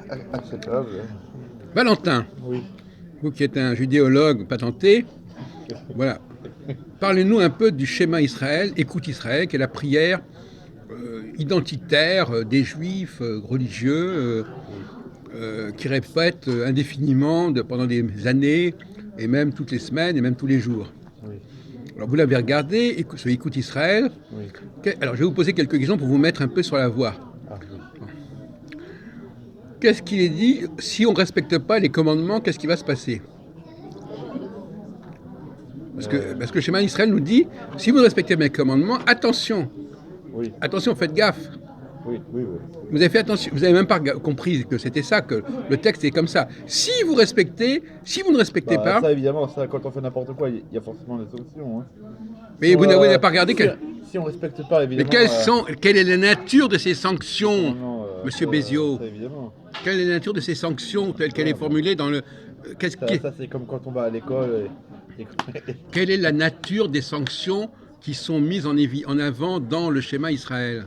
acceptable. Valentin, Oui. vous qui êtes un judéologue patenté, voilà. Parlez-nous un peu du schéma Israël, écoute Israël, qui est la prière identitaire des juifs religieux Oui. qui répètent indéfiniment pendant des années, et même toutes les semaines, et même tous les jours. Oui. Alors vous l'avez regardé, sur Écoute Israël. Oui. Alors je vais vous poser quelques questions pour vous mettre un peu sur la voie. Ah oui. Qu'est-ce qu'il est dit? Si on ne respecte pas les commandements, qu'est-ce qui va se passer? Euh, Parce que le schéma d'Israël nous dit, si vous respectez mes commandements, attention, oui. attention, faites gaffe. Oui. Oui. Oui. Vous avez fait attention, vous n'avez même pas compris que c'était ça, que le texte est comme ça. Si vous si vous ne respectez Bah pas, ça évidemment, ça quand on fait n'importe quoi, il y a forcément des sanctions. Hein. mais vous n'avez pas regardé Si on respecte pas mais évidemment. quelle est la nature de ces Les sanctions, commandements, Monsieur Béziot? ça évidemment. Quelle est la nature de ces sanctions telles qu'elle Voilà, est formulée dans le... ça c'est comme quand on va à l'école. Quelle est la nature des sanctions qui sont mises en avant dans le schéma Israël?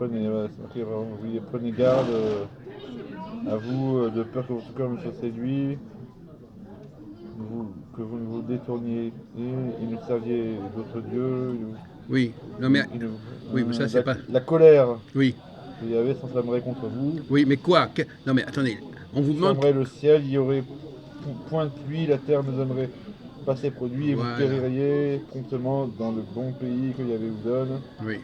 Oui, prenez garde à vous, de peur que votre cœur ne soit séduit, que vous ne vous détourniez et ne serviez d'autres dieux. Oui, non mais... Et ne- Oui, mais ça c'est pas... la colère Oui, que Yahvé s'enflammerait contre vous, oui, mais quoi? Non mais attendez, on vous demande... fermerait le ciel, il y aurait point de pluie, la terre ne donnerait pas ses produits et vous Voilà, péririez promptement dans le bon pays que Yahvé vous donne. oui.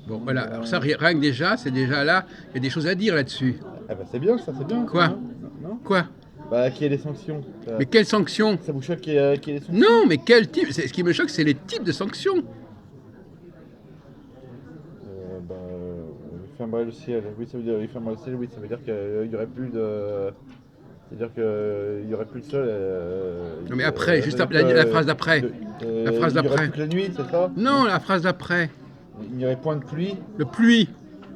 Bon, voilà, alors ça, rien que déjà, c'est déjà là, il y a des choses à dire là-dessus. Ah bah c'est bien ça, c'est bien ça, Quoi? hein. Non? Quoi? Bah qu'il y ait des sanctions. Mais quelles sanctions? Ça vous choque qu'il y ait des sanctions? Non, mais quel type? Ce qui me choque, c'est les types de sanctions. Il fermerait le ciel. Oui, ça veut dire il fermerait le ciel. Oui, ça veut dire qu'il y aurait plus de. C'est-à-dire qu'il y aurait plus de sol. Non, mais après, juste C'est-à-dire la phrase d'après. La phrase il y aurait d'après. plus que la nuit, c'est ça? Non, la phrase d'après. Il n'y aurait point de pluie. Le pluie.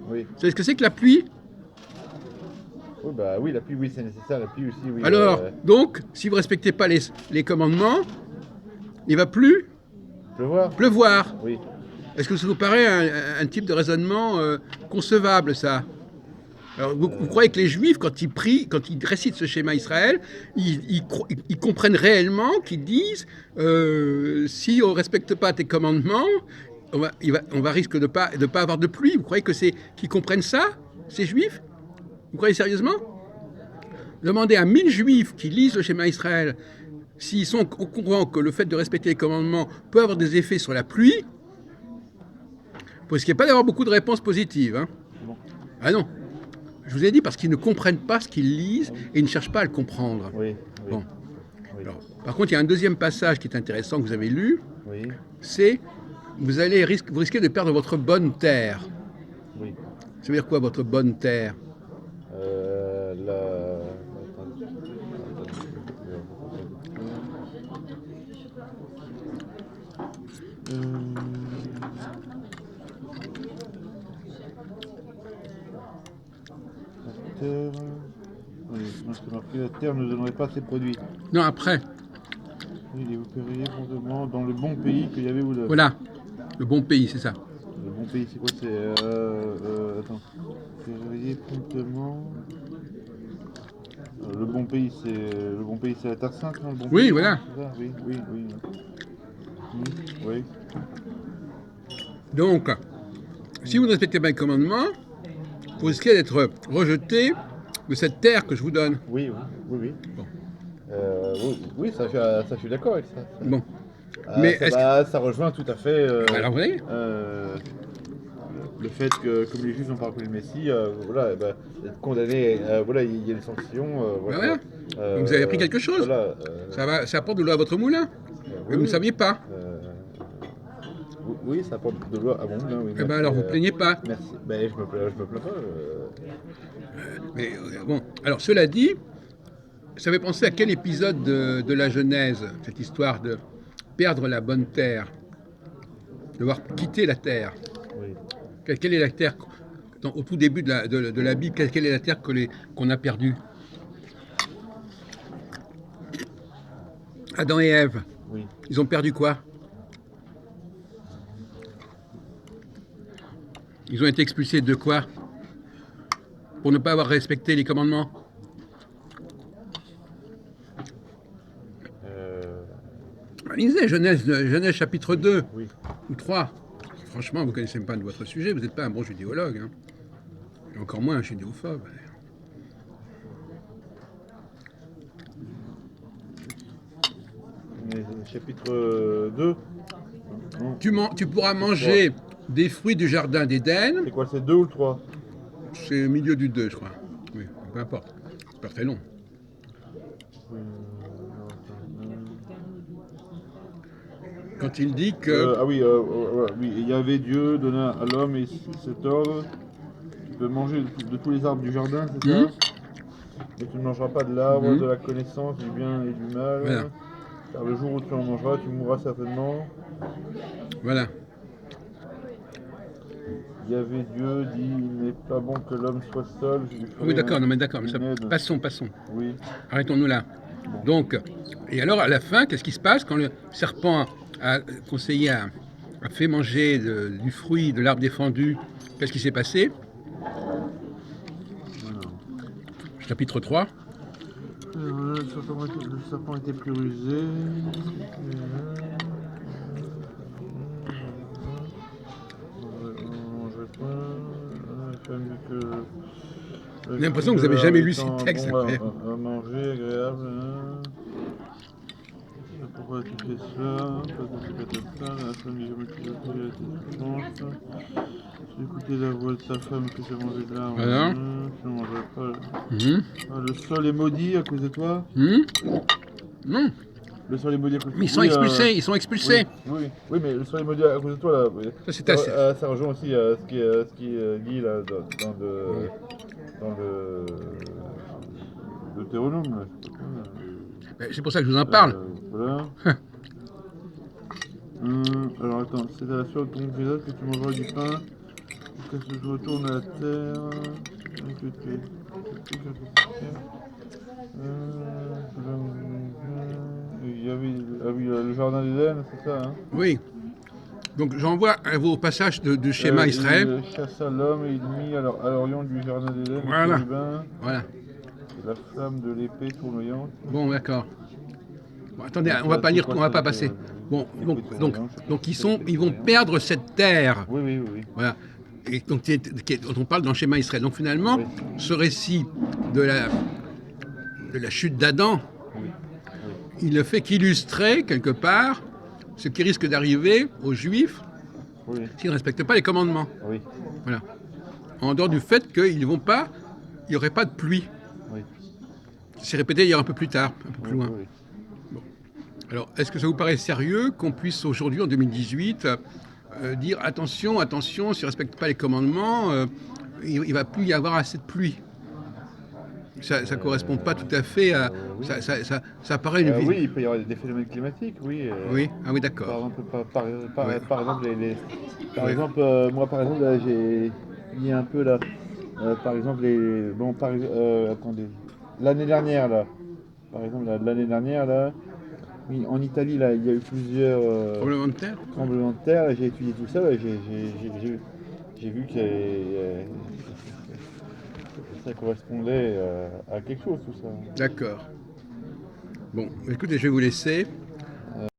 Oui. Vous savez ce que c'est que la pluie? Oui, bah oui, la pluie, oui, c'est nécessaire. La pluie aussi, oui. Alors, donc, si vous ne respectez pas les commandements, il va plus Pleuvoir. pleuvoir. Oui. Est-ce que ça vous paraît un type de raisonnement concevable, ça? Alors, vous croyez que les Juifs, quand ils prient, quand ils récitent ce schéma Israël, ils comprennent réellement qu'ils disent si on ne respecte pas tes commandements, on va risque de pas avoir de pluie. Vous croyez que c'est qu'ils comprennent ça, ces Juifs? Vous croyez sérieusement? Demandez à 1000 Juifs qui lisent le schéma Israël s'ils sont au courant que le fait de respecter les commandements peut avoir des effets sur la pluie. Vous risquez pas d'avoir beaucoup de réponses positives. Hein. Bon. Ah non. Je vous ai dit parce qu'ils ne comprennent pas ce qu'ils lisent et ils ne cherchent pas à le comprendre. Oui. Oui. Bon. Oui. Alors, par contre, il y a un deuxième passage qui est intéressant que vous avez lu. Oui. C'est vous risquez de perdre votre bonne terre. Oui. Ça veut dire quoi, votre bonne terre? La. Terre. Oui, moi c'est marqué la terre ne donnerait pas ses produits. Non, après. Oui, et vous paieriez promptement dans le bon pays que Yahvé vous donne. Voilà. Le bon pays, c'est ça. Le bon pays, c'est quoi? Attends. Paieriez promptement. Le bon pays, c'est la Terre Sainte, non? Le bon Oui, pays, voilà. c'est ça. Oui, oui, oui. Oui. Donc, si vous ne respectez pas les commandements, vous risquez d'être rejeté de cette terre que je vous donne. Oui. Bon. Oui, ça, je suis d'accord avec ça. Bon. Mais Ça rejoint tout à fait alors, vous voyez, le fait que, comme les Juifs n'ont pas reconnu le Messie, voilà, être condamné, voilà, il y a des sanctions. voilà. Donc, vous avez appris quelque chose. Voilà, Ça apporte de l'eau à votre moulin. Et vous ne saviez pas. Oui, ça apporte de l'eau à mon moulin, oui. Eh Merci, bien, alors, vous plaignez pas. merci. Ben, je me plains pas. Mais bon, alors, cela dit, ça fait penser à quel épisode de la Genèse, cette histoire de perdre la bonne terre, devoir quitter la terre. Oui. Quelle est la terre, au tout début de la Bible, quelle est la terre qu'on a perdue? Adam et Ève, Oui. ils ont perdu quoi? Ils ont été expulsés de quoi? pour ne pas avoir respecté les commandements? Lisez Genèse chapitre 2 Oui. ou 3. Franchement, vous ne connaissez même pas de votre sujet, vous n'êtes pas un bon judéologue. Hein. Et encore moins un judéophobe. Chapitre 2. Tu pourras manger des fruits du jardin d'Éden. C'est quoi, c'est 2 ou le 3? C'est au milieu du 2, je crois. Oui, peu importe. C'est pas très long. Quand il dit que... Ah oui, oui, il y avait Dieu donna à l'homme et cet ordre. Tu peux manger de tous les arbres du jardin, c'est ça? Mais tu ne mangeras pas de l'arbre de la connaissance du bien et du mal. Voilà. Car le jour où tu en mangeras, tu mourras certainement. Voilà. Il y avait Dieu dit, il n'est pas bon que l'homme soit seul. Oui, d'accord, non mais d'accord. Passons. Oui. Arrêtons-nous là. Donc, et alors à la fin, qu'est-ce qui se passe quand le serpent a conseillé, a fait manger du fruit de l'arbre défendu? Qu'est-ce qui s'est passé? Chapitre 3. Le serpent était plus rusé. J'ai l'impression que vous n'avez jamais lu ces textes. Bon à manger, agréable. Pourquoi tu fais cela? Parce que tu fais ça, la femme du jour où tu j'ai écouté la voix de ta femme que tu as mangé de l'arbre. Voilà. Tu ne mangeras pas. Le sol est maudit à cause de toi? Non. Le sol est maudit à cause de toi. Mais ils sont expulsés. Oui, mais le sol est maudit à cause de toi là. Oui. Ça, c'est assez. Ça rejoint aussi ce qui est dit là dans le Deutéronome. C'est pour ça que je vous en parle. Voilà. Alors attends, c'est à la sueur de ton visage que tu mangeras du pain jusqu'à ce que je retourne à la terre. Il y avait le jardin d'Éden, c'est ça, hein? Oui. Donc j'envoie vos passages de schéma Israël. Il chassa l'homme et il mit à l'orient du jardin d'Éden. Voilà. Voilà. La flamme de l'épée tournoyante. Bon, d'accord. Bon, attendez, on va pas lire, on va pas passer. Bon, donc ils vont perdre cette terre. Oui. Voilà. Et donc dont on parle dans le schéma Israël. Donc finalement, ce récit de la chute d'Adam, il ne fait qu'illustrer quelque part ce qui risque d'arriver aux Juifs s'ils ne respectent pas les commandements. Oui. Voilà. En dehors du fait qu'il n'y aurait pas de pluie. Oui. C'est répété d'ailleurs un peu plus tard, un peu plus loin. Oui. Bon. Alors, est-ce que ça vous paraît sérieux qu'on puisse aujourd'hui, en 2018, dire attention, s'ils ne respectent pas les commandements, il ne va plus y avoir assez de pluie? Ça ne correspond pas tout à fait à... Ça paraît une... Oui, il peut y avoir des phénomènes climatiques, oui. Oui, ah oui, d'accord. Par exemple, moi par exemple, là, j'ai mis un peu là, par exemple, attendez, l'année dernière là, par exemple, l'année dernière là, oui, en Italie là, il y a eu plusieurs tremblements de terre, là, j'ai étudié tout ça, là, j'ai vu que ça correspondait à quelque chose tout ça. D'accord. Bon, écoutez, je vais vous laisser.